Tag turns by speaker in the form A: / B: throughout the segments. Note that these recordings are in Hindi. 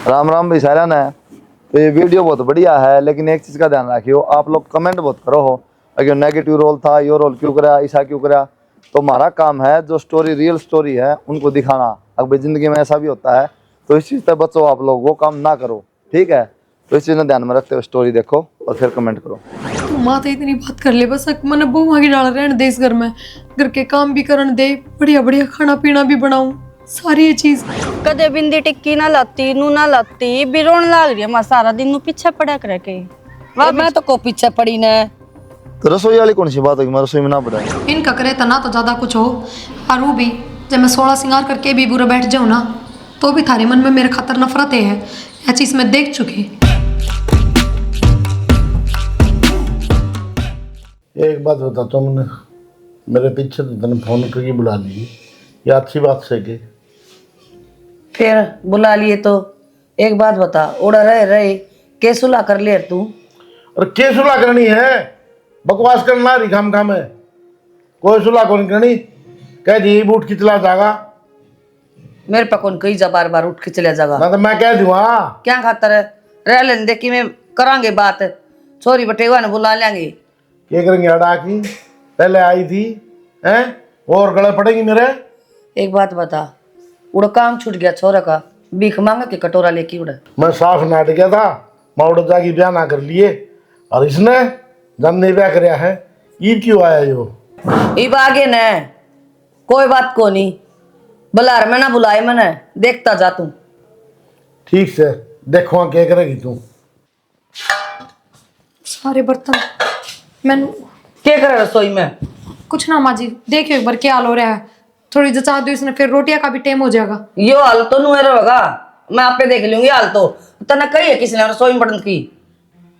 A: राम राम भाई सारा ने। तो ये वीडियो बहुत बढ़िया है, लेकिन एक चीज़ का ध्यान रखियो, आप लोग कमेंट बहुत करो हो अगर नेगेटिव रोल था, यो रोल क्यों करा, ऐसा क्यों करा। तो हमारा काम है जो स्टोरी रियल स्टोरी है उनको दिखाना। अगर ज़िंदगी में ऐसा भी होता है तो इस चीज़ से बचो, आप लोग वो काम ना करो, ठीक है। तो इस चीज़ में ध्यान में रखते हुए स्टोरी देखो और फिर कमेंट करो।
B: तू माँ तो इतनी बात कर ले, बस मैंने बहु आगे डाल रहने दे इस घर में, घर के काम भी करने दे, बढ़िया बढ़िया खाना पीना भी बनाऊं, सारी ये चीज।
C: कदे बिंदी टिक्की ना लाती नू ना लाती बिरोण लाग रही है। मैं सारा दिन नू पीछे पड़ा कर के
D: मैं तो को पीछे पड़ी न।
A: तो रसोई वाली कौन सी बात होगी, मैं रसोई में ना पड़ा।
B: इनका करे तो ना तो ज्यादा कुछ हो, और वो भी जब मैं 16 श्रृंगार करके भी बुरा बैठ जाऊं ना, तो भी थारे मन में मेरे खातर नफरत है। यह चीज मैं देख चुकी।
E: एक बात बता, तुमने मेरे पीछे तो तने फोन करके बुला ली, ये अच्छी बात से के
D: फिर बुला लिए तो एक बात बता, उड़ा रहे रहे के सुला कर ले तू।
E: और के सुलह करनी है, बकवास करना रही खाम खाम है, कोई सुलह कौन करनी। कह जी बूट की चला जाएगा,
D: मेरे पे कौन कही जा बार बार उठ के चले जागा।
E: ना तो मैं कह दूँ
D: क्या खातर रह लेने दे कि मैं करांगे बात, छोरी बटेवा ने बुला लेंगे।
E: क्या करेंगे हटा की, पहले आई थी हैं और गले पड़ेगी मेरे।
D: एक बात बता, उड़ काम छूट गया छोरा का, भीख मांगा के कटोरा लेके उड़।
E: मैं साफ नाट गया था, मैं उड़ जाके ब्याह ना कर लिए, और इसने जब नहीं ब्याह कराया है, ईद क्यों आया जो।
D: इब आगे न कोई बात को नहीं, बुलार में ना बुलाए मैंने, देखता जा तू।
E: ठीक से देखो क्या करेगी तू।
B: सारे बर्तन मैं
D: क्या करे रसोई में।
B: कुछ ना माँ जी, देखियो एक बार क्या हाल हो रहा है, थोड़ी जचा दो इसने, फिर रोटियां का भी टाइम हो जाएगा।
D: यो हाल तो नुए होगा, मैं आपे देख लूंगी हाल तो। तना कही है किसी ने रसोई में बटन की।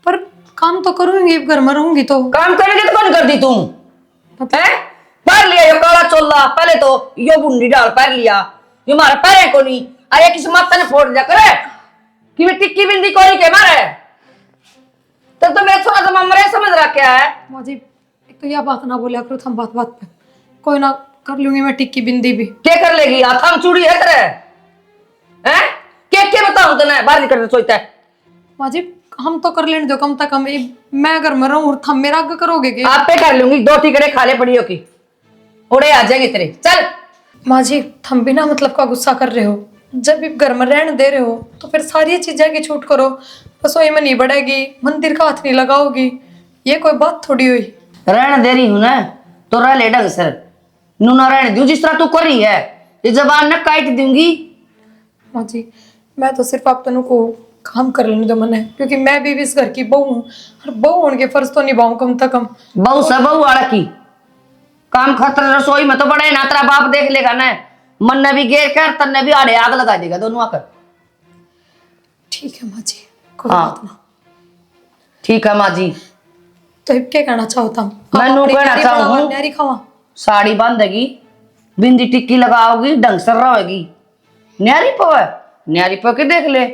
B: पर काम तो करूंगी, घर में रहूंगी तो।
D: काम करेंगे तो कौन कर दी तुम हैं। पैर लिया यो काला चोला, पहले तो यो बुंडी डाल पैर लिया, यो मारा पैर को नहीं, अरे किसी माता ने फोड़ दिया करे कि मैं टिक्की बिंदी कोई के मारे। तो मैं थोड़ा सा ममरे समझ रहा क्या है।
B: माँ जी एक तो यह बात ना बोलिया करो तुम, बात बात पे कोई ना कर लूंगी मैं टिक्की बिंदी भी।
D: क्या कर लेगी, हाथ में चूड़ी है तेरे हैं। क्या बताऊं तने, बाहर निकल सोचता है।
B: माँ जी हम तो कर लेने दो कम से कम, मैं अगर मर रहा हूँ थम मेरा आगे करोगे क्या?
D: आप पे कर लूंगी, दो टिकड़े खाले पड़ियों की उड़े आ जाएंगे तेरे। चल
B: माँ जी थम बिना मतलब का गुस्सा कर रहे हो, जब भी घर में रहने दे रहे हो तो फिर सारी चीजें की छूट करो। रसोई में नहीं बढ़ेगी, मंदिर का हाथ नहीं लगाओगी, ये कोई बात थोड़ी हुई।
D: रहने दे रही हूं ना तो रह ले ढंग से, नू ना रहने दूं जिस तरह तू कर रही है, ये जबान न काट दूंगी।
B: माँ जी मैं तो सिर्फ आप तनु को काम कर लेने दो मने, क्योंकि मैं भी इस घर की बहू हूँ और बहू होने के फर्ज तो निभाऊं कम से कम।
D: बहू से बहू आड़ा की काम खतर रसोई में तो बड़े ना, तेरा बाप देख लेगा ना, मन ने भी घेर कर तन्ने भी आड़े आग लगा देगा दोनों आकर।
B: ठीक है माँ जी कोई
D: हाँ।
B: बात ना।
D: ठीक है माँ जी।
B: तो अब क्या कहना चाहो तुम?
D: मैं नू कहना चाहूँ
B: न्यारी खावा,
D: साड़ी बांधेगी, बिंदी टिक्की लगाओगी, ढंग से रहेगी, न्यारी पवे न्यारी पव के देख ले,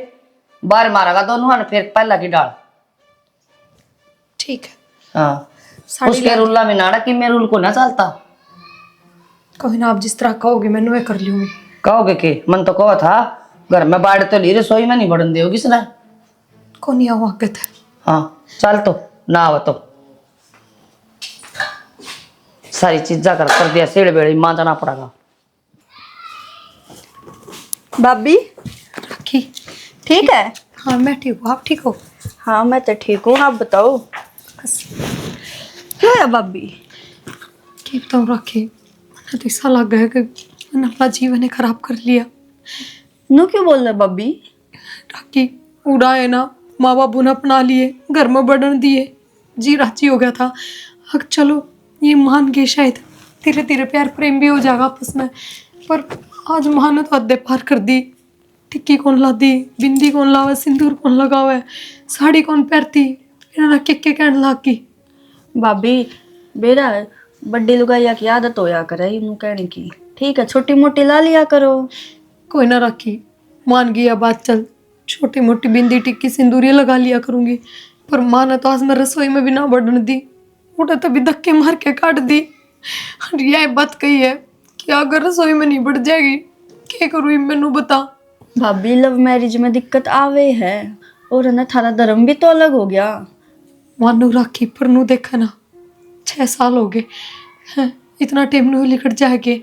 D: बार मारेगा दोनों ने फिर पहला की डाल।
B: ठीक है।
D: हाँ
B: साड़ी
D: उसके रूल्ला में नाड़ा कि मैं रूल को ना चलता।
B: कोई ना, आप जिस तरह कहोगे मैं नुए कर लूंगी।
D: कहोगे के मन तो कहो था, घर में बाढ़ तो ली, रसोई में नहीं बढ़न दे किसने।
B: को नहीं आओ आगे थे।
D: हाँ चल तो ना आवा तो सारी चीजा कर दिया, सेड़ बेड़ी मां जाना पड़ेगा।
C: भाभी
B: राखी
C: ठीक है?
B: हाँ मैं ठीक हूँ, आप ठीक हो?
C: हाँ मैं तो ठीक हूँ, आप बताओ क्या है भाभी?
B: कि बताऊँ राखी, मैंने तो ऐसा लग गया कि मैंने अपना जीवन ही खराब कर लिया।
C: नू क्यों बोल रहे भाभी?
B: राखी उड़ाए ना, माँ बाबू ने अपना लिए, घर में बढ़न दिए, जी राजी हो गया था। अब चलो ये मान के शायद धीरे धीरे प्यार प्रेम भी हो जाएगा आपस में, पर आज माँ ने तो हद पार कर दी। टिक्की कौन ला दी, बिंदी कौन लावे, सिंदूर कौन लगावे, साड़ी कौन पहनती, इन्होंने के कहने लग गई।
C: भाभी बेरा बड्डी लुगाइया की आदत होया करे यूं कहने की, ठीक है छोटी मोटी ला लिया करो।
B: कोई ना राखी, मान गई अब बात, चल छोटी मोटी बिंदी टिक्की सिंदूरिया लगा लिया करूंगी। पर माँ ने तो आज मैं रसोई में भी ना बढ़ने दी, उठे तभी धक्के मार के काट दी। यह बात कही है कि अगर रसोई में नहीं बढ़ जाएगी क्या करूँ, मैनू बता।
C: भाभी लव मैरिज में दिक्कत आवे है, और है ना थारा धर्म भी तो अलग हो गया।
B: मानू राखी पर नू देखा ना 6 साल हो गए हैं, इतना टाइम नू लिकट जाके।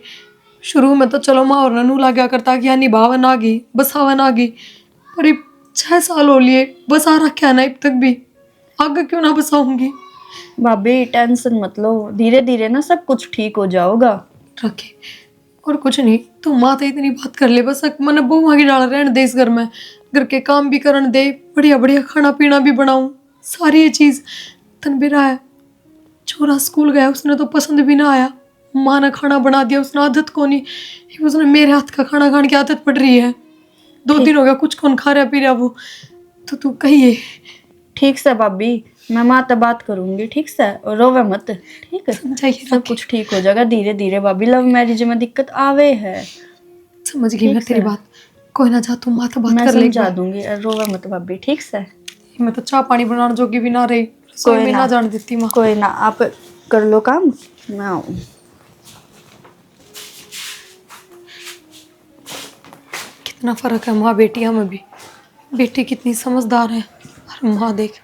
B: शुरू में तो चलो माँ और नू लाग्या करता कि हाँ निभावन आ गई बसावन आ गई, पर अब 6 साल हो लिए बसा रखा ना अब तक भी, आगे क्यों ना बसाऊंगी।
C: भाभी टेंशन मत लो, धीरे धीरे ना सब कुछ ठीक हो जाओगा।
B: रखे और कुछ नहीं, तू माँ तो इतनी बात कर ले बस, मैंने बहु आगे डाल रहने दे इस घर में, घर के काम भी करन दे, बढ़िया बढ़िया खाना पीना भी बनाऊं, सारी ये चीज तन भी रहा है। छोरा स्कूल गया, उसने तो पसंद भी ना आया, माँ ने खाना बना दिया, उसने आदत को नहीं, उसने मेरे हाथ का खाना खाने की आदत पड़ रही है, 2 दिन हो गया कुछ कौन खा रहा पी रहा वो। तो तू कहिए।
C: ठीक से भाभी, मैं माँ से बात करूंगी, ठीक से, और रोवे मत, ठीक है,
B: समझाइए
C: सब कुछ ठीक हो जाएगा धीरे धीरे। भाभी लव मैरिज में दिक्कत आवे है,
B: समझ गई मैं तेरी बात, कोई ना जा, तू माँ तो बात
C: मैं
B: कर ले।
C: समझा दूंगी, रोवे मत भाभी, ठीक से।
B: मैं तो चाय पानी बनाने जोगी भी ना रही, कोई में ना जान देती माँ।
C: कोई ना, आप कर लो काम, मैं आऊँ।
B: कितना फर्क है माँ बेटियां में भी, बेटी कितनी समझदार है और माँ देख।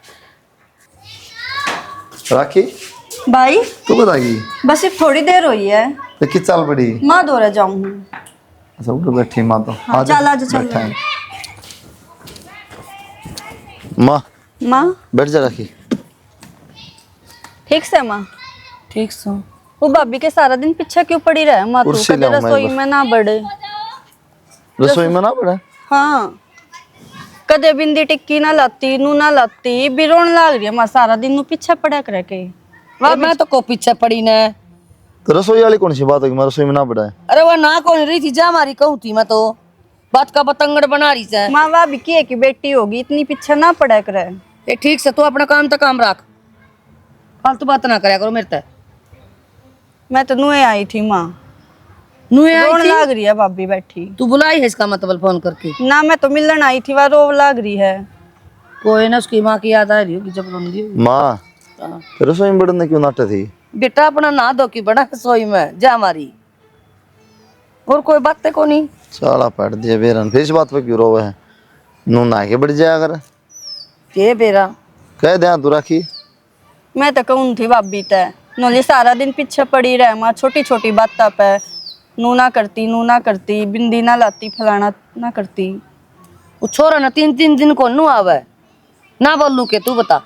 A: राखी
C: भाई
A: तू बताएगी
C: बस ये थोड़ी देर हुई है,
A: तो किस चाल पड़ी?
C: माँ दौरा जाऊँ।
A: अच्छा उधर बैठी माँ तो
C: हाँ, चल आजा, चल
A: बैठा है। माँ
C: माँ
A: बैठ जा राखी।
C: ठीक से माँ।
D: ठीक सो।
C: वो भाभी के सारा दिन पीछे क्यों पड़ी रहे माँ, तू
A: कुर्सी
C: कदे
A: लाऊं मैं
C: रसोई
A: बस।
C: में ना बढ़े।
A: रसोई में ना पड़ा?
C: हाँ, कदे बिंदी टिक्की ना लाती, नू ना लाती, भी रोन लाग रही है माँ, सारा दिन नू पीछे पड़ा कर के।
D: वाह मैं तो को पीछे पड़ी ने।
A: तो रसोई वाली कौन सी बात होगी, मैं रसोई में ना पड़ा है?
D: अरे वह ना कौन रही थी, जा हमारी कहूँ थी मैं तो, बात का पतंगड़ बना रही से।
C: माँ भाभी की है कि बेटी होगी, इतनी पीछे ना पड़ा करे।
D: ये ठीक से तू अपना काम तो काम रख, फालतू बात ना करया करो मेरे ते।
C: मैं तो नुए आई थी माँ,
D: नुए
C: रोन
D: आई थी?
C: लाग रही है भाभी बैठी।
D: तू बुलाई है इसका मतलब फोन करके?
C: ना मैं तो मिलन आई थी, वह रो लाग रही है।
D: कोई ना, उसकी माँ की याद आ रही होगी जब रोंदी होगी।
A: माँ तो रसोई में बढ़ने क्यों नाटे थी?
D: बेटा अपना ना धो की बड़ा सोई में जा हमारी, और कोई बात को नहीं।
A: साला पड़ दिया बेरन, फिर इस बात पे क्यों रोवे है? नू ना के बढ़ जाया कर,
D: के बेरा
A: कह दे तू राखी।
C: मैं तो कहूँ थी भाभी ते, नोली सारा दिन पीछे पड़ी रहे माँ, छोटी छोटी बातों पे नू ना करती, बिंदी ना लाती, फलाना ना करती।
D: वो छोरा ना 3 दिन को नू आवे ना, बोलू के तू बता।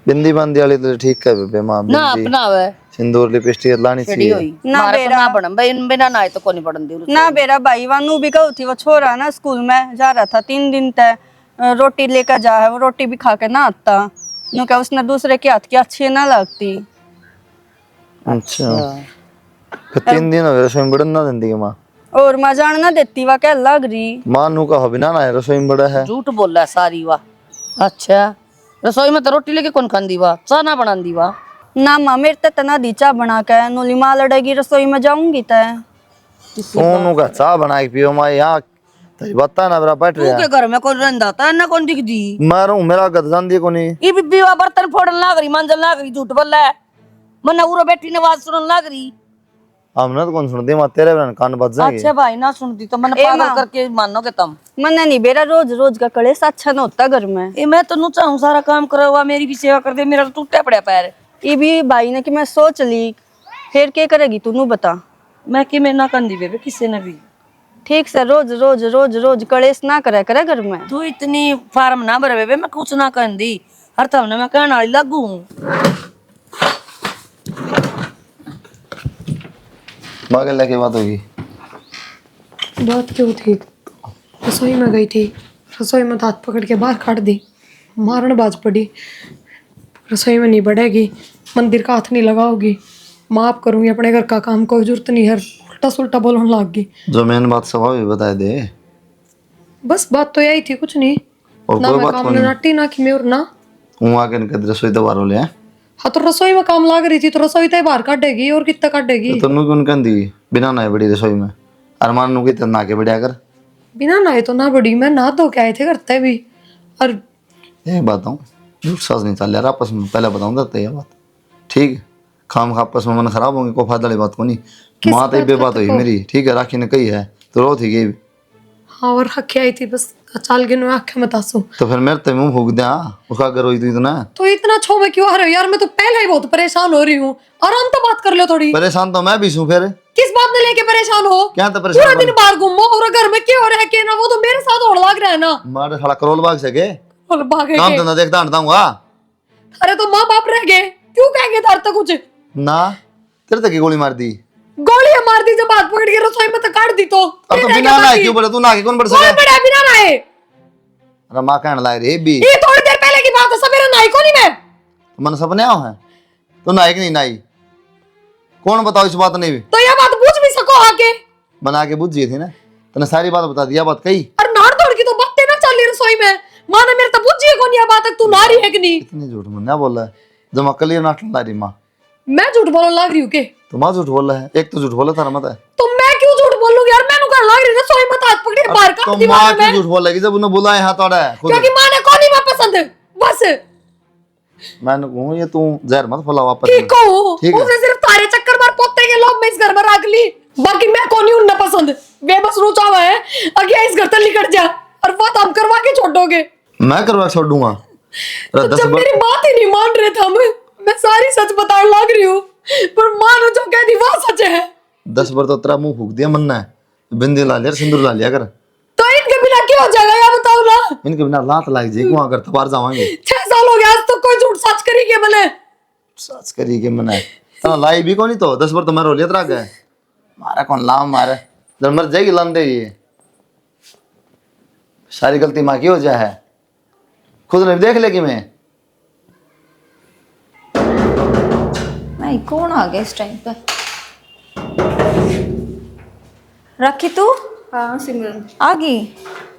A: बिंदी बांदी वाली तो ठीक है बेबे माँ,
D: ना
A: बिंदी
D: अपना आवे
A: सिंदूर लिपस्टिक लानी
D: चढ़ी
A: चाहिए।
D: हुई
C: ना
D: मारे
C: बेरा।
D: ना बनम बिना ना तो कोनी पड़न दी।
C: ना बेरा भाई, वानू भी कहू थी, वो छोरा ना स्कूल में जा रहा था 3 दिन तक, रोटी लेकर जा है, वो रोटी भी खा के ना आता, नु क्या उसने दूसरे के हाथ की अच्छी ना लगती।
A: अच्छा फिर 3 दिन हो गए रसोई में बढ़न ना देंदी है माँ?
C: और माँ जान ना देती, वह क्या लग रही।
A: माँ नू का बिना ना है रसोई में बड़ा है।
D: झूठ बोल रहा है सारी वाह। अच्छा रसोई में तो रोटी लेके कौन खांदी वाह, चाह ना बनांदी वाह।
C: ना माँ मेरे ते तना दीचा बना के, नोली माँ लड़ेगी रसोई में जाऊंगी तय।
A: सोनू का चाह बना के पियो माँ, यहाँ तेरी बता ना मेरा बैठ
D: तू
A: रहा
D: के घर में कौन रहंदा था ना, कौन दिख दी?
A: मैं रहूं, मेरा गद जान को नहीं।
D: ये बीबी वा बर्तन फोड़न लाग रही, मांजन लाग रही, झूठ बोल रहा है। मन्ना उरो बैठी ने आवाज सुनन लाग रही।
A: हमने तो कौन सुनती माँ, तेरे बहन कान बज जाएंगे।
D: अच्छा भाई ना सुनती तो मैंने
C: ए
D: पागल
C: माँ।
D: करके मानोगे तुम।
C: मन्ना नहीं बेरा, रोज रोज का कलेश अच्छा न होता घर में।
D: ए मैं तो नु चाहूं सारा काम करा हुआ, मेरी भी सेवा कर दे, मेरा तो टूटा पड़ा पैर।
C: ये भी भाई ने कि मैं सोच ली, फिर क्या करेगी तू नू बता।
D: मैं कि मैं ना कंदी बेबे किसी ने भी।
C: ठीक से रोज रोज रोज रोज कलेश ना करे करे घर में।
D: तू इतनी फार्म ना भरे बेबे, मैं कुछ ना कंदी, हर तब ने मैं कहना वाली लागू हूं।
A: माँ के लेके बात होगी।
B: बात क्यों थी? रसोई में गई थी, रसोई में हाथ पकड़ के बाहर काट दी, मारन बाज पड़ी। रसोई में नहीं बढ़ेगी, मंदिर का हाथ नहीं लगाओगी, माफ करूंगी, अपने घर का काम कोई जरूरत नहीं है, उल्टा सुल्टा बोलने लग गई।
A: जो मेन बात सब भी बता दे।
B: बस बात तो यही थी, कुछ नहीं।
A: और
B: ना
A: कोई
B: मैं
A: बात
B: काम
A: कौन
B: में
A: है?
B: नाटी ना कि मैं और ना।
A: हूँ आके निकल रसोई दोबारा ले।
B: हाँ तो रसोई में काम लाग रही थी तो रसोई तो बाहर काटेगी, और कितना काटेगी।
A: तो तनु क्यों कहती बिना नहाए बड़ी रसोई में? अरमान नु की नहा के बढ़िया कर।
B: बिना नहाए तो ना बड़ी, मैं नहा धो के आए थे करते भी। और
A: एक बात हूँ, झूठ साज नहीं चल यार आपस में, पहले बताऊँ देते ये बात ठीक है। खाम खा आपस में मन खराब होंगे, कोई फायदा वाली बात को नहीं। माँ तो बे बात हुई मेरी, ठीक है, राखी ने कही है तो रो थी गई।
B: हाँ और हक आई थी बस चाल गिनो आंखें मत आंसू।
A: तो फिर मेरे ते मुंह फूक दिया उसका अगर रोई तो इतना
B: तो इतना छो में क्यों आ रहे हो यार? मैं तो पहले ही बहुत परेशान हो रही हूँ। आराम तो बात कर लो थोड़ी।
A: परेशान तो मैं भी हूँ फिर
B: किस बात ने लेके परेशान हो?
A: क्या तो
B: पूरा
A: परेशान
B: दिन बाहर घूमो और घर में क्या हो रहा है क्या ना, वो तो मेरे साथ और लग रहा है ना।
A: मारे साला करोल बाग से के
B: और भागे
A: काम
B: के।
A: धंधा देखता हटता हूँ
B: अरे तो माँ बाप रह गए, क्यों कहेंगे तार तक कुछ?
A: ना तेरे तक की गोली मार दी।
B: गोलियां मार दी, जब हाथ पकड़ के रसोई में तो काट दी। तो
A: अब तो बिना नहाए क्यों बोले? तू नहा के कौन बढ़
B: कौन
A: सके?
B: बड़ा बिना नहाए?
A: अरे माँ कहने लाए रे भी
B: ये थोड़ी देर पहले की बात है, सवेरे नहाई को नहीं मैं।
A: मन सपने आओ है तो नहाई कि नहीं नहाई? कौन बताओ इस बात नहीं भी
B: तो ये बात पूछ भी सको आके।
A: बना के बुझ थी ना, तूने सारी बात बता दिया बात कही।
B: और नाड़ तोड़ की तो बातें ना चल रही रसोई में। माँ ने मेरे तो पूछी है कौन ये बात है, तू ना रही है कि नहीं?
A: इतनी झूठ मन ना बोल रहा है जब अक्ल ही नाटक ला रही माँ।
B: मैं झूठ बोलने लग रही हूँ के?
A: तो माँ झूठ बोल रहा है, एक तो झूठ बोला था मत है
B: तो मैं क्यों झूठ बोलूंगी यार? मैंने कहा लग रही रसोई में तो हाथ पकड़ के बाहर
A: तो
B: काट दी
A: माँ
B: माँ
A: क्यों
B: ने।
A: झूठ बोल रही जब उन्हें बुलाए हाथ आड़ा है खुद।
B: क्योंकि माँ ने कौन नहीं मैं पसंद है बस।
A: मैंने कहूँ ये तू जहर मत फैला वापस
B: ठीक हो,
A: ठीक है।
B: उसे सिर्फ तारे चक्कर मार पोते के लोग मैं इस घर में रख ली। बाकी मैं कौन ही उन्हें पसंद वे बस रुचा हुआ है अगे इस घर से निकट जा और बात हम करवा के छोड़ोगे।
A: मैं करवा छोड़ दूंगा।
B: तो जब मेरी बात ही नहीं मान रहे थे मैं सारी सच बताने लग रही हूँ, पर माँ ने जो कह दी वो सच है।
A: 10 बार तो तेरा मुंह फूक दिया मन्ना है, बिंदी ला लिया सिंदूर ला लिया कर।
B: तो इनके बिना क्या हो जाएगा या बताओ ना?
A: इनके बिना लात लाग जाएगी वहां कर तबार जावांगे।
B: 6 साल हो गया आज तक कोई झूठ सच करी के बने।
A: सच करी के मना है लाई भी कौन तो 10 बार तो मैं रो लिया तेरा गए मारा कौन लाम मारे जब मर जाएगी लंदे ये सारी गलती माँ की हो जाए है खुद ने देख लेगी मैं।
F: नहीं कौन आ गया इस टाइम पे? रखी तू
C: हाँ सिमरन।
F: आ गई?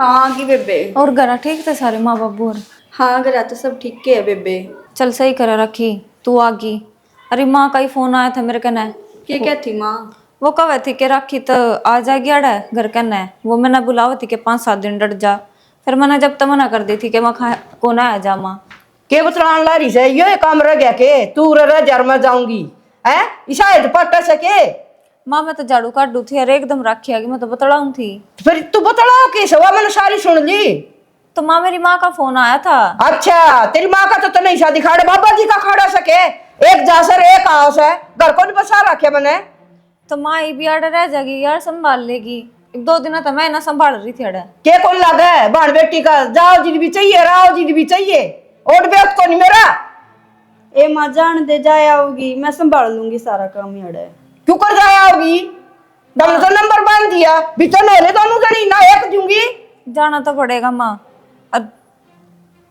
C: हाँ की बेबे।
F: और घरा ठीक थे सारे माँ बाबू? और
C: हाँ घर तो सब ठीक है बेबे।
F: चल सही करा रखी तू आ गई। अरे माँ का ही फोन आया था मेरे कने।
C: क्या थी माँ?
F: वो कहे थी कि राखी तो आ जाएगी अड़ा घर कने। वो मैंने बुलावा थी कि 5-7 दिन डट जा। फिर मैंने जब तक मना कर दी थी कि मैं कौन आ जा माँ
D: के बतलान लारी से ये काम रह गया के तू रह जर में जाऊंगी है इशायद पट सके।
F: माँ मैं तो झाड़ू काटू थी अरे एकदम राखी आ गई, मैं तो बतलाऊं थी।
D: फिर तू बतलाओ के सवा मैंने सारी सुन ली।
F: तो माँ मेरी माँ का फोन आया था।
D: अच्छा तेरी माँ का तो नहीं शादी खाड़े बाबा जी का खाड़ा सके एक जासर एक हाउस है घर को नहीं बसा रखे मैंने।
F: तो माँ ये भी अड़ा रह जाएगी यार, संभाल लेगी। 1-2 दिन तो मैं ना संभाल रही थी अड़ा।
D: के कौन लगा है बाण बेटी का जाओ जी भी चाहिए राव जी भी चाहिए और व्यक्त को नहीं मेरा।
C: ए माँ जान दे जाए आओगी मैं संभाल लूंगी सारा काम ही अड़े।
D: क्यों कर जाए आओगी दम तो नंबर बांध दिया भीतर नहले दोनों जनी ना एक दूंगी।
F: जाना तो पड़ेगा माँ, अब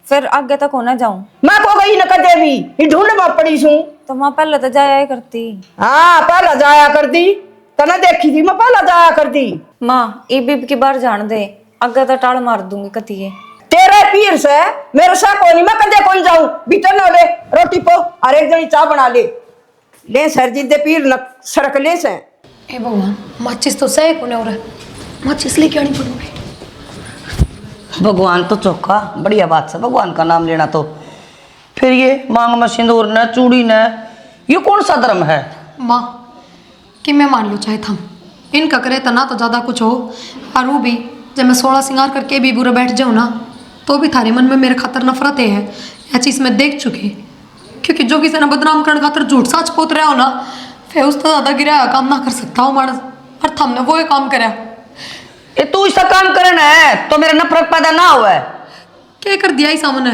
F: फिर आगे तक होना जाऊं।
D: मैं को गई न कदे भी ये ढूंढ में पड़ी सू।
F: तो माँ पहले तो जाया ही करती।
D: हाँ पहला जाया कर दी तना देखी थी मैं पहला जाया कर दी।
F: माँ ई बीब की बार जान दे, आगे तो टाल मार दूंगी कतिये।
D: तेरे पीर से मेरे सा कोनी मैं कदे कौन जाऊं भीतर न ले रोटी पो और एक जनी चाय बना ले सर जी दे पीर न सड़क ले से।
B: ए भगवान माचिस तो सही कोने हो रहा है, माचिस लेके आनी पड़ूंगी।
D: भगवान तो चौका बढ़िया बात है भगवान का नाम लेना। तो फिर ये मांग में सिंदूर न चूड़ी न ये कौन सा धर्म है?
B: माँ कि मैं मान लो चाहे थम इनका करे तना तो ज़्यादा कुछ हो और वो भी जब मैं 16 श्रृंगार करके भी बुरा बैठ जाऊँ ना तो भी थारे मन में मेरे खातर नफरत है यह चीज़ मैं देख चुकी। क्योंकि जो किसी ने बदनाम करने खातर झूठ सच पोत रहा हो ना फिर उससे ज़्यादा गिरा काम ना कर सकता हूँ मानस और थमने वो ही काम करे।
D: ये तू इसका काम करना है तो मेरा नफरत पैदा ना हुआ है।
B: क्या कर दिया ही सामने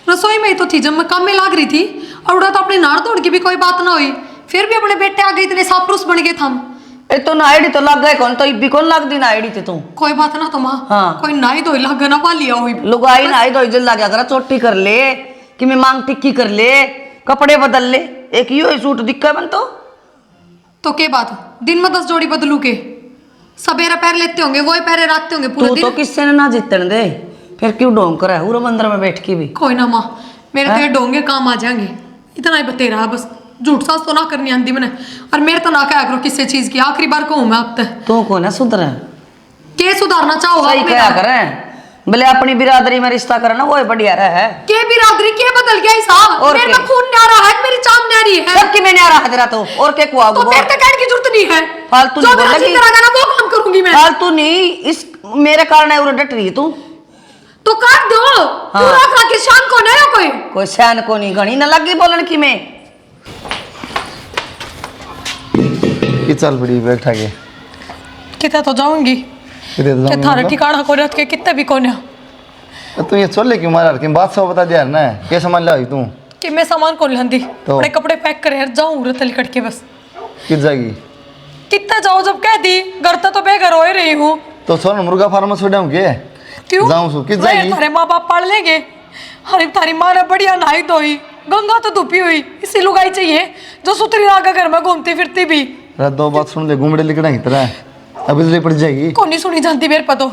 B: रसोई में ही तो थी जब मैं काम में लाग रही थी और उड़ा तो अपनी नाड़ तोड़ की भी कोई बात ना हुई फिर भी अपने बेटे आ गए इतने सापरूस बन गए थम।
D: ए तो नाइडी तो लग गए कौन तो इब्बी कौन लग दी नाइडी थी तू।
B: कोई बात ना तो माँ
D: हाँ।
B: कोई नाई धोई लग ना पा लिया हुई
D: लुगाई नाई धोई जल लग गया चोटी कर ले कि मैं मांग टिक्की कर ले कपड़े बदल ले एक यो सूट दिक्का बन
B: तो क्या बात दिन में 10 जोड़ी बदलू के सवेरे पैर लेते होंगे वही पैरे रखते होंगे पूरे
D: तू
B: दिन।
D: तो किससे ने ना जीतन दे फिर क्यों ढोंग कर है मंदिर में बैठ के भी।
B: कोई ना माँ मेरे तो ये डोंगे काम आ जाएंगे इतना ही बतेरा है बस झूठ सास तो ना करनी आंदी मैंने और मेरे तो ना क्या करो किसी चीज की आखिरी बार कहूँ मैं अब तक
D: तू कौन है सुधर
B: के सुधारना चाहो
D: सही क्या करें भले अपनी बिरादरी में रिश्ता करना वो बढ़िया रहा है।
B: के बिरादरी के बदल गया हिसाब
D: और
B: मेरे
D: क्या?
B: में खून न्यारा है मेरी चाम न्यारी है
D: सबकी में न्यारा है तेरा तो और क्या कुआ
B: तो मेरे तो कहने की जरूरत नहीं है
D: फालतू
B: जो
D: नहीं
B: मेरा
D: बोलेगी।
B: जी करेगा ना वो काम करूंगी मैं।
D: फालतू नहीं इस मेरे कारण है डट रही है तू।
B: तो काट दो।
D: हाँ।
B: तू रख रख के शान को नहीं है कोई।
D: कोई सैन को नहीं घनी न लगी बोलन की में।
A: कि चल बड़ी बैठा के
B: कितना तो जाऊंगी
A: कितने तो
B: कि
A: जाऊंगी
B: थारे
A: मतलब?
B: ठिकाना को रख के कितने भी कोने
A: तू ये चल क्यों मारा कि बात सब बता दिया ना क्या सामान लाई तू
B: कि मैं सामान कौन लंदी
A: तो?
B: अपने कपड़े पैक करे यार जाऊं रतली कट के बस।
A: किस जाएगी
B: कितना जाओ जब कह दी घर तो बेघर हो ही रही हूँ।
A: तो सोन मुर्गा फार्म छोड़ा हूँ के
B: क्यों
A: जाऊं सु किस
B: अरे
A: जाएगी
B: थारे माँ बाप पाल लेंगे। अरे तारी माँ ने बढ़िया नहाई धोई गंगा तो धुपी हुई इसी लुगाई चाहिए जो सुतरी आगा घर में घूमती फिरती भी।
A: रात दो बात सुन ले घूमड़े लिखना की तरह अब इसलिए पड़ जाएगी
B: कौन नहीं सुनी जानती मेरे पतो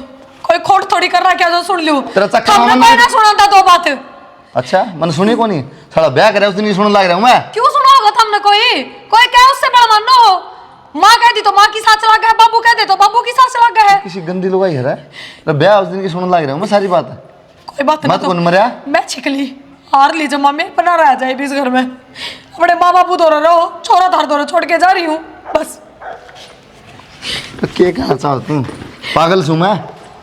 B: कोई खोट थोड़ी कर रहा क्या जो सुन लूं
A: तेरा चक्कर
B: हमने
A: मामा
B: कोई ना सुना था दो बात।
A: अच्छा मैंने सुनी को नहीं साला ब्याह करे उस दिन ही सुनने लग रहा हूँ मैं
B: क्यों सुना होगा तुमने कोई कोई क्या उससे बड़ा मानो माँ कहती तो माँ की सास चला गया बाबू कहते तो बाबू की सास चला गया है।
A: किसी गंदी लुगाई है रे ब्याह उस दिन की सुनने लग रहा हूँ मैं सारी बात
B: कोई बात
A: मत कौन मरिया
B: मैं छिकली हार ली जमा में बना रह जाए भी इस घर में अपने माँ बापू दो रहो छोरा धार दो छोड़ के जा रही हूँ बस।
A: तो क्या कहना चाह तू पागल सू मैं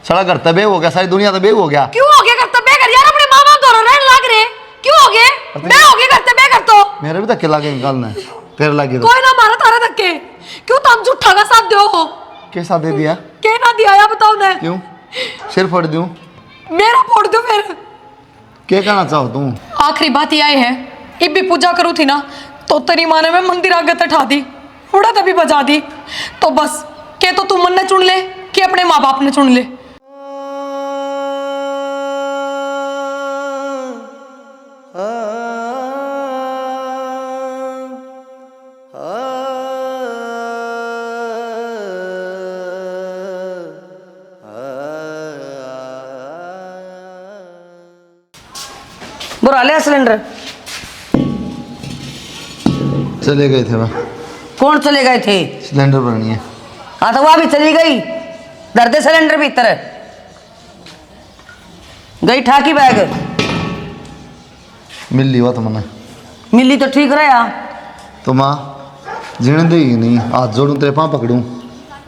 A: सारा घर तबे हो गया सारी दुनिया तबे हो गया
B: क्यों हो गया करते बेघर यार अपने माँ बाप दो रहने लग रहे क्यों हो गए मैं हो गया करते बेघर तो
A: मेरे भी धक्के लागे निकालना तेरे लागे तो
B: कोई ना मारा तारा धक्के क्यों तुम झूठा का साथ दो हो
A: कैसा दे दिया
B: क्या ना दिया या बताओ ना
A: क्यों सिर फोड़ दूं
B: मेरा फोड़ दो फिर।
A: क्या कहना चाहो तू
B: आखिरी बात ये आई है इब भी पूजा करूँ थी ना तो तेरी माँ ने मैं मंदिर आगे उठा दी उड़ा तभी बजा दी तो बस के तो तू मन ने चुन ले कि अपने माँ बाप ने चुन ले।
D: बुरा लिया सिलेंडर।
A: चले गए थे वह
D: कौन चले गए थे?
A: सिलेंडर भरनी है
D: हाँ तो वह भी चली गई दर्दे सिलेंडर भीतर गई ठाकी बैग
A: मिल ली हुआ तो मैंने
D: मिली तो ठीक रहा।
A: तो माँ जीने देगी नहीं हाथ जोड़ूं तेरे पाँव पकड़ूं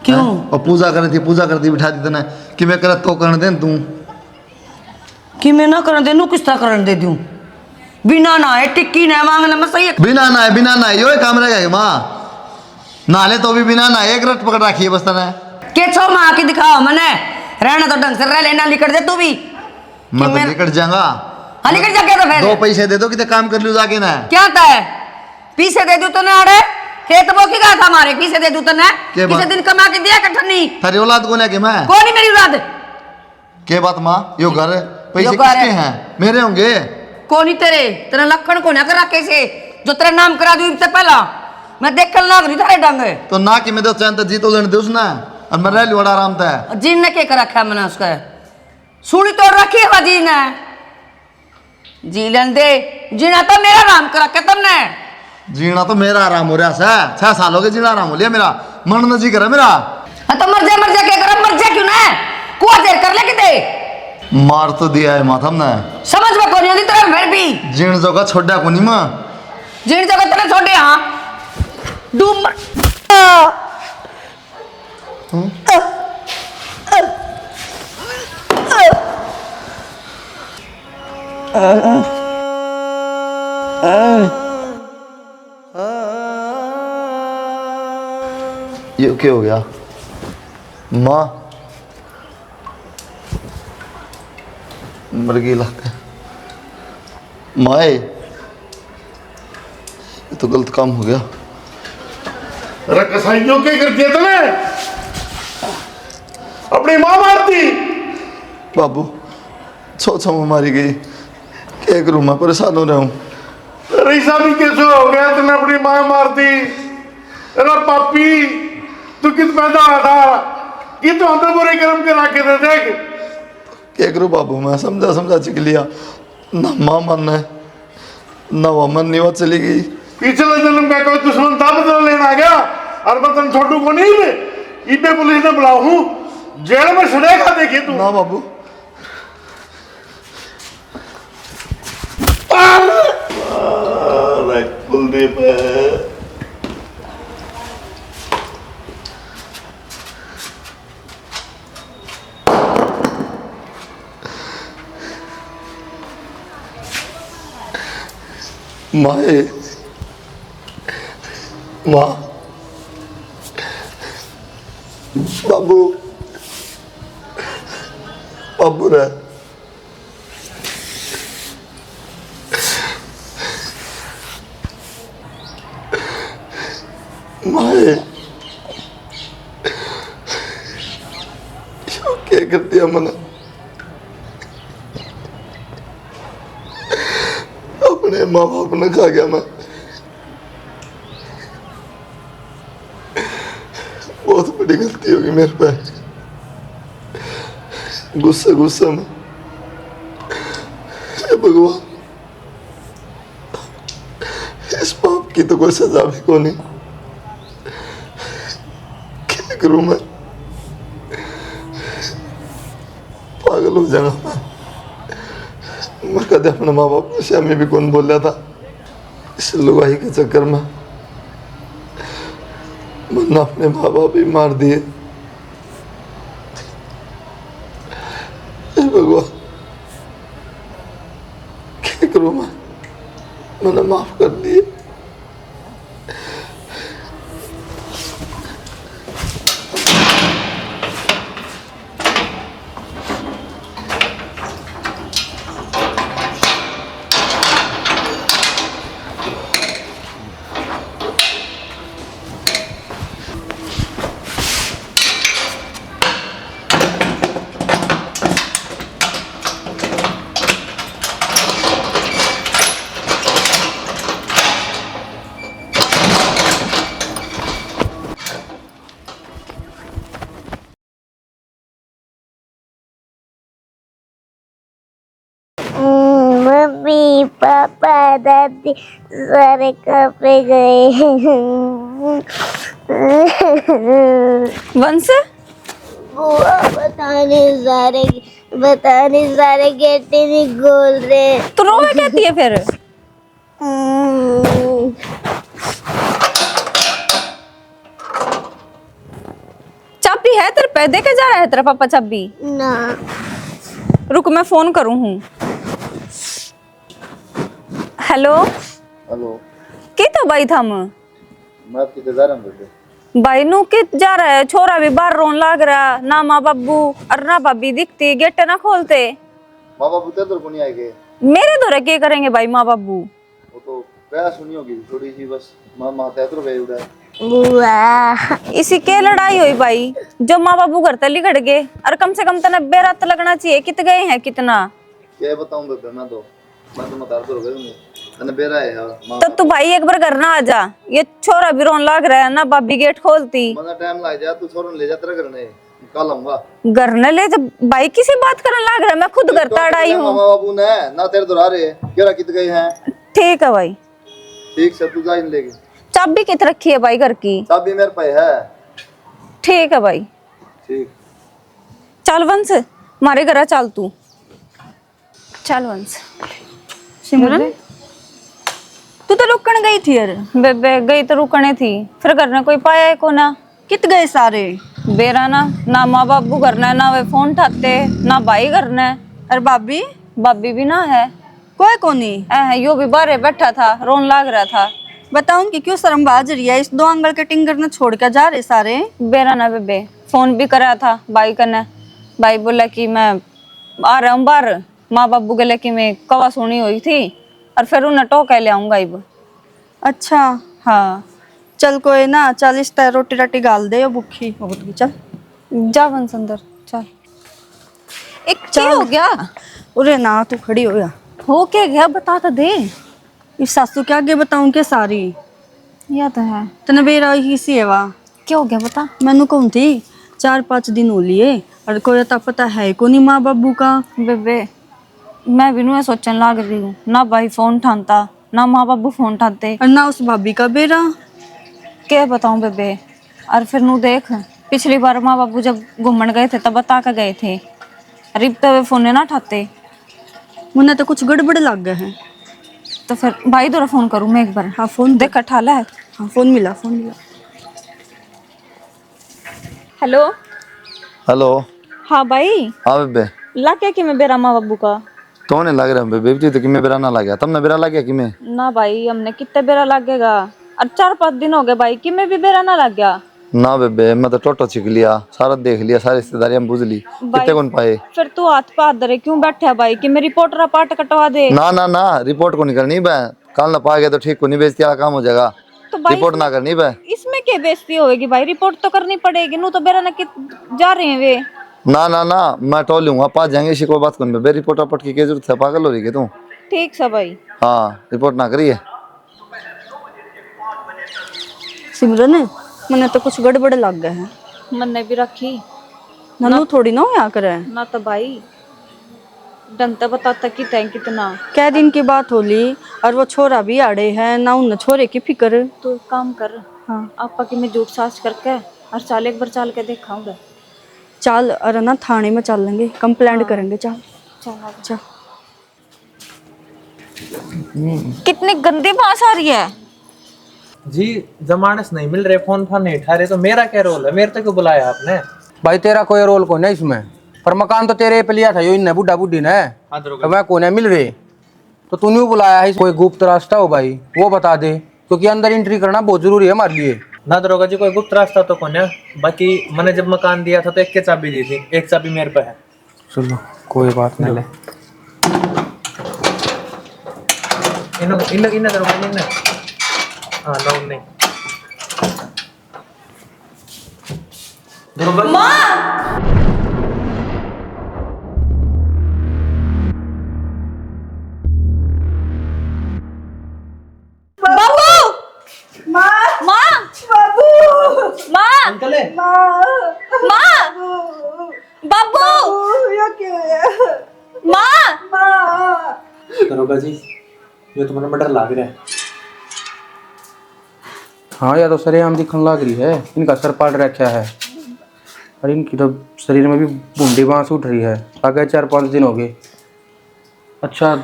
D: क्यों?
A: और पूजा करती बिठा दी तने कि मैं कर तो करने दे तू
D: कि मैं ना करने दे नू किस तरह करने दे दूं बिना ना है टिक्की ना मांगना मैं सही
A: बिना ना यो ही काम रहेगा माँ नाले तो भी बिना ना एक रट पकड़ रखी है बस तने
D: के छो माँ की दिखाओ मने रहना तो ढंग से रह लेना लिकट दे तू भी
A: मैं तो निकट जाऊंगा
D: हाँ लिकट जा क्या तो
A: दो
D: फिर
A: पैसे दे दो कि काम कर लियो जाके ना
D: क्या था है पीछे दे दूं तो ना अड़े खेत वो की कहा था हमारे पीछे दे दूं तो ना
A: के
D: पीछे
A: बात?
D: दिन कमा के दिया कठनी
A: थारी औलाद को लेके मैं
D: कौन नहीं मेरी औलाद
A: के बात माँ यो घर पैसे
D: यो घर
A: किसके
D: है।
A: हैं मेरे होंगे
D: कौन ही तेरे तेरा लखन को ना करा कैसे जो तेरा नाम करा दूं इससे पहला मैं देख कर ना करी तारे डंग
A: तो ना कि मैं तो चैन तो जीतो लेने दे उसने और मैं रह लियो आराम था
D: जीन ने क्या कर रखा है मैंने उसका सूढ़ी तोड़ रखी है वह जीन है जी लेन दे जीना तो मेरा नाम कर रखा तुमने
A: जीना तो मेरा आराम हो रहा है 6 साल हो गए जीना आराम हो लिया मेरा मन न जी करा मेरा
D: हाँ तो मर जा क्या कर मर जा क्यों ना कुआ देर कर ले किते
A: मार तो दिया है माथा ने
D: समझ में कौन नहीं तेरा फिर भी
A: जीण जोगा छोड़ा को नहीं माँ
D: जीन जगह तेरे छोटे हाँ डूब
A: ये क्या हो गया माँ मर गई इलाका माए ये तो गलत काम हो गया
E: अरे कसाईयों के करती है तुम्हें अपनी माँ मारती
A: बाबू छो में मारी गई क्या करूँ मैं परेशान हो रहा हूँ
E: अरे ऐसा भी कैसे हो गया तुमने अपनी माँ मारती अरे पापी तू किस पैदा हुआ था ये तो अंदर बुरे कर्म के रखे थे देख
A: क्या करूँ बाबू मैं समझा चिक लिया ना माँ मन है ना वो मन नहीं वो चली गई
E: पिछले जन्म का कोई दुश्मन था बदला लेना आ गया और बतन छोटू को नहीं मैं इबे पुलिस ने बुलाऊ हूँ जेल में सड़ेगा देखिए तू
A: ना बाबू
E: कुलदीप
A: माए माँ बाबू बाबू रे माए क्या कर दिया मैंने अपने माँ बाप ने खा गया मैं बहुत बड़ी गलती होगी मेरे पे गुस्से गुस्से में हे भगवान इस पाप की तो कोई सजा भी को नहीं क्या करूं मैं पागल हो जाऊंगा मैं कदे अपने माँ बाप को श्यामी भी कौन बोल रहा था इस लुगाई के चक्कर में मैंने अपने माँ बाप ही मार दिए हे भगवान क्या करूं मैं मैंने माफ कर दिए
G: मम्मी पापा दादी सारे कहाँ पे गए?
F: वंश
G: बुआ बताने सारे गेटे नहीं खोल रहे।
F: तो रोवे कहती है फिर। चाबी है तेरे पे? देके जा रहा है तेरा पापा चाबी?
G: ना
F: रुक मैं फोन करूं हूँ। हेलो
A: हेलो
F: की तो भाई थम
A: मैं आपकी इंतजार में बैठे
F: भाई नु के जा रहा है? छोरा भी बाहर रोन लाग रहा ना माँ बाबू और ना भाभी दिखती, गेट ना खोलते।
A: माँ बाबू तेरे को नहीं आएंगे
F: मेरे दौरे क्या करेंगे भाई माँ बाबू?
A: वो तो क्या सुनी होगी थोड़ी सी बस माँ माँ तेरे गए उड़ा
G: बुआ
F: इसी के लड़ाई हुई भाई जो माँ बाबू घर तली खड़ गए और कम से कम तना बेरात लगना चाहिए। कित गए हैं कितना?
A: क्या बताऊं बेबे मैं तो मतार तो गए मैंने बेरा है यार माँ
F: तो तू भाई एक बार घर ना आ जा। ये छोरा भी रोन लाग रहा है ना भाभी गेट खोलती।
A: मना टाइम लग जा तू छोरन ले जा तेरा घर ने कल आऊंगा
F: घर न ले जब भाई किसी बात करने लाग रहा है। मैं खुद घर तड़ आई हूँ।
A: माँ बाबू ने ना तेरे तो रहे केरा कित गए हैं।
F: ठीक है भाई
A: ठीक से तू जा इन लेके
F: चाबी कित रखी है भाई घर की?
A: चाबी मेरे पे है।
F: ठीक है भाई
A: ठीक
F: चल वंश मारे घर चल तू। चल वंश।
C: सिमरन तू तो रुकन गई थी यार।
F: बेबे गई तो रुकने थी फिर घर ने कोई पाया है को ना।
C: कित गए सारे?
F: बेरा ना माँ बाबू घर ने ना वे फोन उठाते ना भाई घर ने
C: और भाभी
F: भाभी भी ना है।
C: कोई कोनी
F: यो भी बाहर बैठा था रोन लाग रहा था।
C: बताऊं कि क्यों शर्म बाज रही है? इस दो आंगल के टिंगर ने छोड़ के जा रहे सारे।
F: बेरा ना बेबे फोन भी करा था भाई कने। भाई बोला कि मैं आ रहा हूँ बाहर। माँ बाबू के लेके मैं कवा सुनी हुई थी और फिर उन्हें टोके ले आऊंगा इब।
C: अच्छा
F: हाँ
C: चल कोई ना, चल इस तरह रोटी राटी गाल दे भूखी होगी। चल
F: जा वंश अंदर चल। एक क्या हो गया?
C: उरे ना तू खड़ी हो या
F: हो क्या गया बता तो दे।
C: इस सासू के आगे बताऊं क्या सारी?
F: या तो है
C: तने बेरा ही सी है वा।
F: क्या हो गया बता।
C: मैनू कौन थी 4-5 दिन हो लिए और कोई अता पता है को नहीं माँ बाबू का।
F: बेबे मैं भी नु सोचने लग रही हूँ ना भाई फोन उठाता ना माँ बाबू फोन उठाते
C: और ना उस भाभी का बेरा।
F: क्या बताऊं बेबे। और फिर नु देख पिछली बार माँ बाबू जब घूमने गए थे तब बता के गए थे। रिब तो वे फोन ना उठाते।
C: मुन्ने तो कुछ गड़बड़ लग गए हैं।
F: तो फिर भाई दोरा फोन करूं मैं एक बार?
C: हाँ फोन
F: देख ठाला है।
C: हाँ फोन मिला फोन मिला।
F: हेलो
A: हेलो
F: हाँ भाई
A: हाँ बेबे
F: ला क्या कि मैं बेरा माँ बाबू का
A: तो ने लग रहा है बेबी तो कि मैं बेरा ना लग गया, तुमने बेरा लग गया कि मैं?
F: ना भाई हमने कितने बेरा लगेगा, और 4-5 दिन हो गए भाई कि मैं भी बेरा ना लग गया।
A: ना बेबे मैं तो टोटो छिक लिया, सारा देख लिया, सारी रिश्तेदारियां बुझ ली, कितने कौन पाए।
F: फिर तू हाथ पे हाथ धरे क्यों बैठा है भाई कि मेरी रिपोर्टर पार्ट कटवा दे।
A: ना ना ना रिपोर्ट को नहीं करनी बे, कल ना पा गया तो ठीक को नहीं, बेइज्जती वाला काम हो जाएगा।
F: तो भाई
A: रिपोर्ट ना करनी बे।
F: इसमें क्या बेइज्जती होगी भाई, रिपोर्ट तो करनी पड़ेगी। नू तो बेरा ना कि जा रहे हैं वे।
A: ना ना ना मैं टोल लूंगा, पास जाएंगे, इसी को बात करनी बे, रिपोर्ट अपट की क्या जरूरत है, पागल हो रही है तू?
F: ठीक है भाई।
A: हाँ रिपोर्ट ना करिए।
C: सिमरन मैंने तो कुछ गड़बड़ लग गए हैं।
F: मैंने भी रखी
C: ननू थोड़ी ना होया करे।
F: ना, तो भाई डंता बताता कि तैं कितना।
C: कै दिन की बात होली और वो छोरा भी आड़े है ना, उन छोरे की फिक्र।
F: तो एक काम कर,
C: हाँ
F: आपा की मैं झूठ सास करके और चाल एक बार चाल के दिखाऊंगा।
C: चल अरे ना थाने में चल लेंगे, कंप्लेंट करेंगे। चल चल।
F: कितनी गंदी बात आ रही है
H: जी। जमानत नहीं मिल रहे, फोन नहीं उठा रहे, तो मेरा क्या रोल है? मेरे तो क्यों बुलाया आपने?
I: भाई तेरा कोई रोल कौन है इसमें, पर मकान तो तेरे पे लिया था यो इन्हें बुढ़ा बुढ़ी ने, तो मैं कौन है मिल रहे, तो तूने बुलाया है। कोई गुप्त रास्ता हो भाई वो बता दे, क्योंकि अंदर एंट्री करना बहुत जरूरी है हमारे लिए।
H: ना दरोगा जी कोई गुप्त रास्ता तो कौन है, बाकी मैंने जब मकान दिया था तो एक के चाबी दी थी, एक चाबी मेरे पे है।
I: चलो कोई बात नहीं।
H: इन दरोगा इन हाँ ना नहीं दरोगा अंकल है। दरोगा जी ये तो मैंने मर्डर लाग रहा है।
I: हाँ या तो सरेआम दिखने लग रही है, इनका सर पाट रखा है और इनकी तो शरीर में भी बूंदी बांस उठ रही है। आगे 4-5 दिन हो गए। अच्छा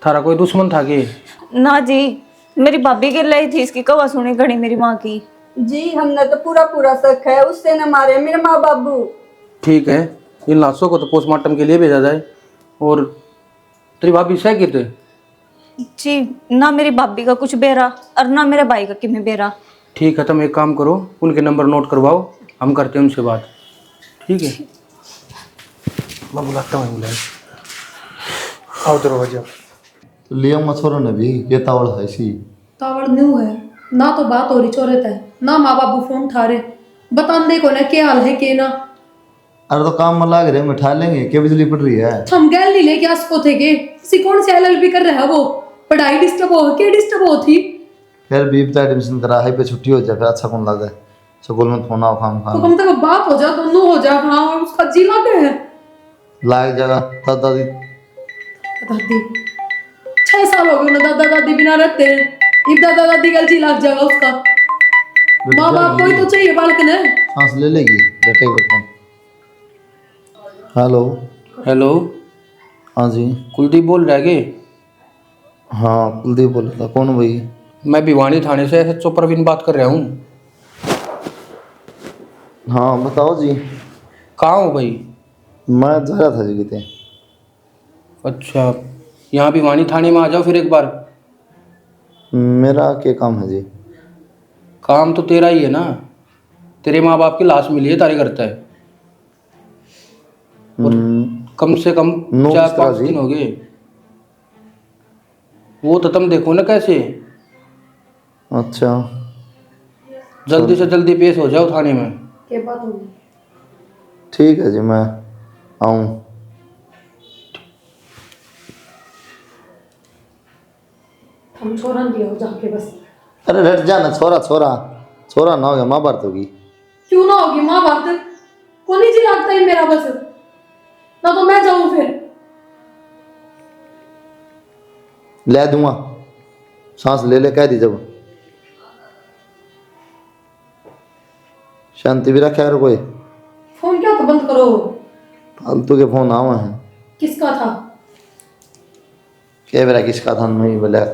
I: थारा कोई दुश्मन था कि?
F: ना जी, मेरी भाभी गिर रही थी इसकी कवा सुनी घड़ी मेरी माँ की।
C: जी हमने तो पूरा शक है, उससे न मारे मेरे माँ बाबू।
I: ठीक है, इन लाशों को तो पोस्टमार्टम के लिए भेजा जाए। और तेरी भाभी सह गिरते?
F: जी ना मेरी भाभी का कुछ बेरा और ना मेरे भाई का किमें बेरा।
I: ठीक है, तुम एक काम करो, उनके नंबर नोट करवाओ, हम करते हैं उनसे बात। ठीक है मैं बुलाता हूँ एम्बुलेंस।
H: आओ दरोगा जी।
A: लिया मछोरो ने भी ये तावड़ है सी
B: तावड़ न्यू है ना, तो बात हो रही चोरत है ना, माँ बाबू फोन उठा रहे, बता दे को ना क्या हाल है के ना।
A: अरे तो काम में लग रहे, मिठा लेंगे, क्या बिजली पड़ रही है?
B: हम गैल नहीं लेके आसको थे के किसी कौन से एलएलबी कर रहा है, वो पढ़ाई डिस्टर्ब हो के डिस्टर्ब हो थी।
A: फिर भी बता एडमिशन करा है पे छुट्टी हो जाए, फिर अच्छा कौन लगा स्कूल में फोन आओ खाम
B: तो
A: खाम
B: कम से कम बात हो जा, दोनों हो जा। हाँ उसका जी लगे है
A: लाग जाएगा। दादी
B: दादी 6 साल हो गए ना, दादा दादी बिना रहते हैं, इब दादा दादी का जी लग जाएगा उसका। माँ बाप कोई तो चाहिए बालक ने।
A: सांस ले लेगी बेटे को फोन। हेलो
I: हेलो
A: हाँ जी।
I: कुलदीप बोल रहा है कि?
A: हाँ कुलदीप बोल रहा था। कौन भाई?
I: मैं भिवानी थाने से एसएचओ प्रवीण बात कर रहा हूँ।
A: हाँ बताओ जी।
I: कहाँ हो भाई?
A: मैं जा रहा था जी कितने।
I: अच्छा यहाँ भिवानी थाने में आ जाओ फिर एक बार।
A: मेरा क्या काम है जी?
I: काम तो तेरा ही है ना, तेरे माँ बाप की लाश मिली है तारे करता है, और कम से कम 4-5 दिन हो गए। वो तो तुम देखो ना कैसे।
A: अच्छा
I: जल्दी से जल्दी पेश हो जाओ थाने में।
B: क्या बात होगी?
A: ठीक है जी मैं आऊँ।
B: हम छोरा दिया हो जाके बस।
A: अरे हट जा ना, छोरा छोरा छोरा ना हो गया, माँ भारत होगी।
B: क्यों ना होगी माँ भारत, कौन ही जी लगता है मेरा बस ना, तो मैं जाऊं फिर।
A: ले दूंगा, सांस ले ले कह दी जब। शांति भी रखा है कोई।
B: फोन क्या तो बंद करो।
A: फालतू के फोन आवा है।
B: किसका था?
A: क्या मेरा किसका था नहीं बोला,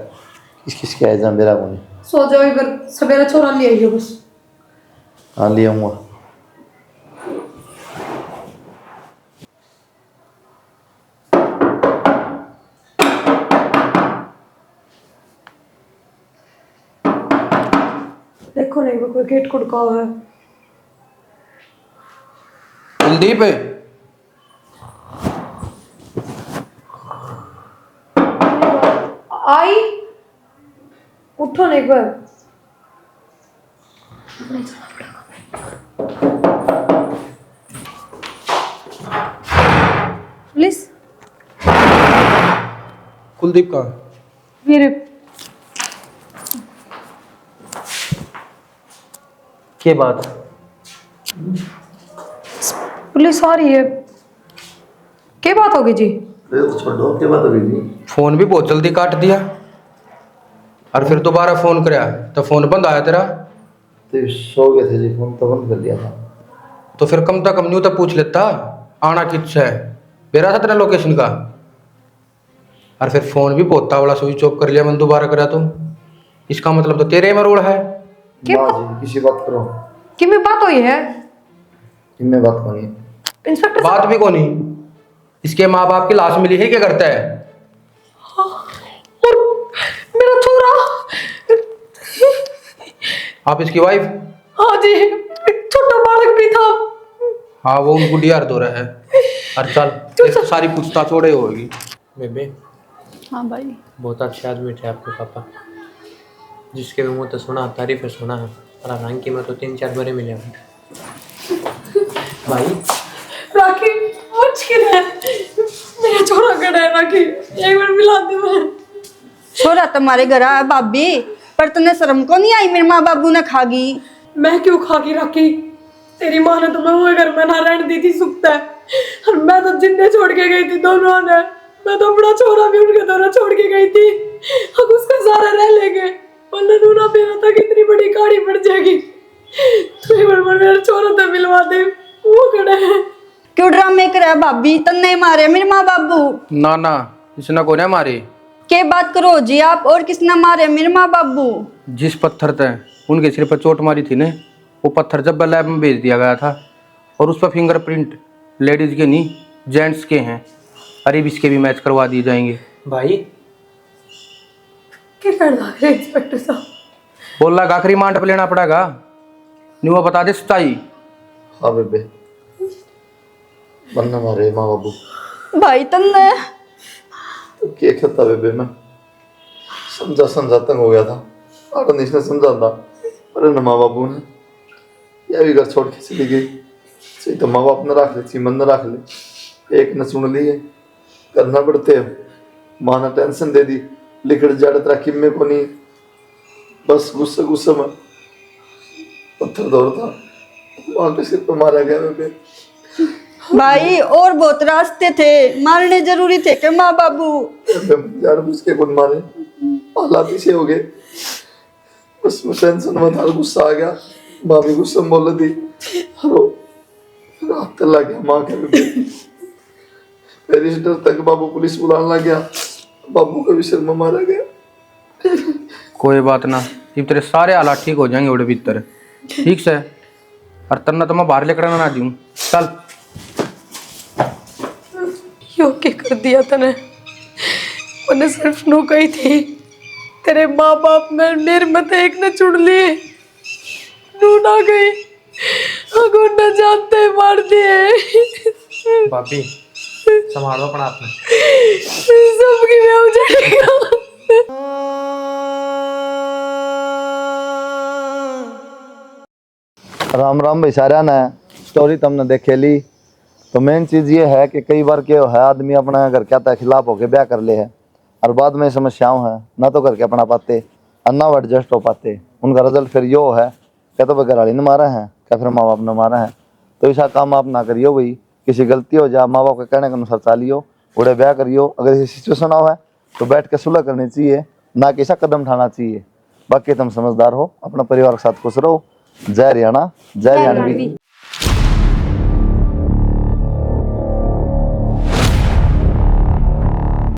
A: किसके है जा मेरा को।
B: सो जाओ एक बार, सवेरा छोरा ले आइयो बस।
A: हाँ ले आऊँगा।
B: देखो नहीं वो कोई गेट खुड़काओ है।
I: कुलदीप
B: आई उठो ना एक बार। पुलिस
I: कुलदीप कहाँ?
B: मेरे
H: के बात?
B: पुलिस आ रही है। क्या बात होगी जी?
A: छोड़ो क्या बात होगी जी?
I: फोन भी बहुत जल्दी काट दिया और फिर दोबारा फोन कराया तो फोन बंद आया तेरा।
A: तो सो गए थे जी, फोन तो बंद कर दिया था।
I: तो फिर कम से कम न्यू तो पूछ लेता आना किस है, मेरा था तेरा लोकेशन का। और फिर फोन भी बहुत तावड़ा स्विच ऑफ कर लिया मैंने दोबारा करा तो इसका मतलब तो तेरे में रोल है।
B: क्या
A: माँ जी किसी बात करो।
B: कि में बात हुई है?
A: इनमें बात होनी।
B: इंस्पेक्टर
I: बात भी कौन ही, इसके माँ बाप की लाश मिली है, क्या करता है?
B: और मेरा छोरा।
I: आप इसकी वाइफ?
B: हाँ जी, एक छोटा बालक भी था।
I: हाँ वो उनको डीआर दो रहा है। और चल इसकी सारी पूछताछ छोड़े होगी।
H: बेबे
C: हाँ भाई।
H: बहुत अच्छे आदमी थे आपके पापा, जिसके भी मुँह तो सुना तारीफें सुना है, और हालांकि मैं तो 3-4 बार मिले हूँ। भाई
B: राखी मुश्किल है, मेरा छोरा गड़ा है। राखी एक बार मिला दे। मैं
C: छोरा तुम्हारे घर आया भाभी, पर तुमने शर्म को नहीं आई? मेरे माँ बाबू ने खागी।
B: मैं क्यों खागी राखी? तेरी माँ ने तो मैं वो घर में ना रहने दी थी सुखता है, और मैं तो जिंदे छोड़ के गई थी दोनों ने। मैं तो अपना छोरा भी उनके द्वारा छोड़ के गई थी। अब उसका सारा रह लेंगे और नूना पीना तक इतनी बड़ी गाड़ी पड़ जाएगी। तू एक बार मेरा छोरा तो मिलवा दे, वो खड़ा है।
C: क्यों ड्रामे करे भाभी? तन्ने मारे मेरे माँ बाबू?
I: ना ना इसने को नहीं मारे।
C: के बात करो जी आप? और किसने मारे मेरे माँ बाबू?
I: जिस पत्थर तय उनके सिर पर चोट मारी थी ने, वो पत्थर जब लैब में भेज दिया गया था और उस पर फिंगरप्रिंट लेडीज के नहीं जेंट्स के हैं। अरे इसके भी मैच करवा दिए जाएंगे।
H: भाई
B: क्या कर रहा है इंस्पेक्टर साहब?
I: बोल रहा आखिरी मांड पे लेना पड़ेगा, नहीं वो बता दे सच्चाई।
A: हाँ बेबे, बनना हमारे माँ बाबू
C: भाई तन्ने
A: तो क्या कहता बेबे, मैं समझा तंग हो गया था। आटन इसने समझा था, अरे न माँ बाबू ने यह भी घर छोड़ के चली गई। सही तो माँ बाप ने रख ले, चीमन न रख ले, एक न सुन लिए करना पड़ते हो। माँ ने टेंशन दे दी, लिखड़ जड़ तेरा किम्मे को नहीं, बस गुस्से गुस्से में पत्थर दौड़ता माँ के सिर पर मारा गया बेबे।
C: भाई और बहुत रास्ते थे, मारने जरूरी थे क्या माँ बाबू?
A: जान बुझ के कौन मारे, हालात पीछे हो गए। बस मैं टेंशन में था, गुस्सा आ गया, माँ भी गुस्सा में बोल दी, रात लग गया माँ के बेबे। फिर इस डर तक बाबू पुलिस बुलाने लग गया, बाबू का भी सिर में मारा गया।
I: कोई बात ना, ये तेरे सारे हालात ठीक हो जाएंगे उड़े भीतर, ठीक से। और तन्ना तो मैं बाहर लेकर ना दूँ। चल
B: योग्य कर दिया तने, उन्हें सिर्फ नो कही थी तेरे माँ बाप में निर्मत एक ने चुन लिए, नू ना गई अगो न जानते मार दिए।
H: भाभी संभालो अपना आपने।
B: सबकी मैं उजड़ेगा।
A: राम राम भाई सारा ने स्टोरी तुमने देखे ली। तो मेन चीज़ ये है कि कई बार क्या है, आदमी अपना घर क्या खिलाफ होके ब्याह कर ले है और बाद में समस्याओं हैं, ना तो करके अपना पाते और ना वो एडजस्ट हो पाते। उनका रिजल्ट फिर यो है, क्या तो घर वाली ने मारा है, क्या फिर माँ बाप ने मारा है। तो ऐसा काम आप ना करियो भाई, किसी गलती हो जा माँ बाप के कहने के अनुसार चालियो, उड़े ब्याह करियो। अगर ऐसी सिचुएशन हो है तो बैठ के सुलह करनी चाहिए, ना कि ऐसा कदम उठाना चाहिए। बाकी तुम समझदार हो, अपना परिवार के साथ खुश रहो। जय हरियाणा, जय हरियाणवी।